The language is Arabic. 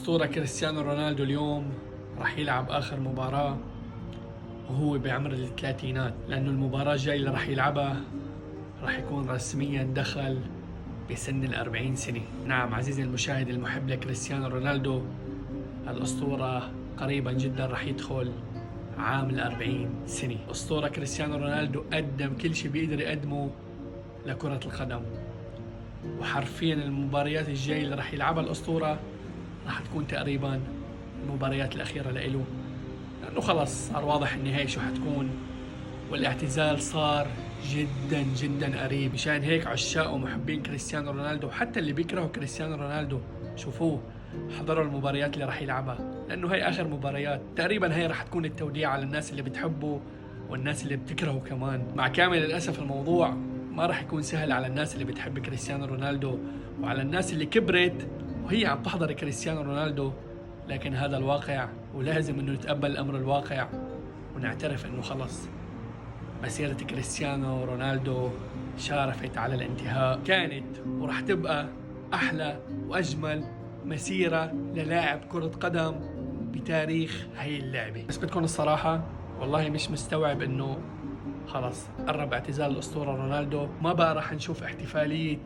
الأسطورة كريستيانو رونالدو اليوم راح يلعب آخر مباراة وهو بعمر الثلاثينات، لأنه المباراة الجاية اللي راح يلعبها راح يكون رسميا دخل بسن 40 سنة. نعم عزيزي المشاهد المحب لكريستيانو رونالدو، الأسطورة قريبا جدا راح يدخل عام 40 سنة. أسطورة كريستيانو رونالدو قدم كل شيء بيقدر يقدمه لكرة القدم، وحرفيا المباريات الجاية اللي راح يلعبها الأسطورة راح تكون تقريبا المباريات الأخيرة لإله، لأنه خلص صار واضح النهاية شو حتكون، والاعتزال صار جدا جدا قريب. مشان هيك عشاق ومحبين كريستيانو رونالدو، حتى اللي بيكرهوا كريستيانو رونالدو، شوفوه حضروا المباريات اللي راح يلعبها، لأنه هاي آخر مباريات تقريبا. هاي راح تكون التوديع على الناس اللي بتحبه والناس اللي بتكرهه كمان. مع كامل الأسف الموضوع ما راح يكون سهل على الناس اللي بتحب كريستيانو رونالدو وعلى الناس اللي كبرت وهي عم تحضر كريستيانو رونالدو، لكن هذا الواقع ولازم انه نتقبل الامر الواقع ونعترف انه خلص مسيرة كريستيانو رونالدو شارفت على الانتهاء. كانت وراح تبقى احلى واجمل مسيرة للاعب كرة قدم بتاريخ هاي اللعبة. بس بدكم الصراحة والله مش مستوعب انه خلص قرب اعتزال الاسطورة رونالدو. ما بقى راح نشوف احتفالية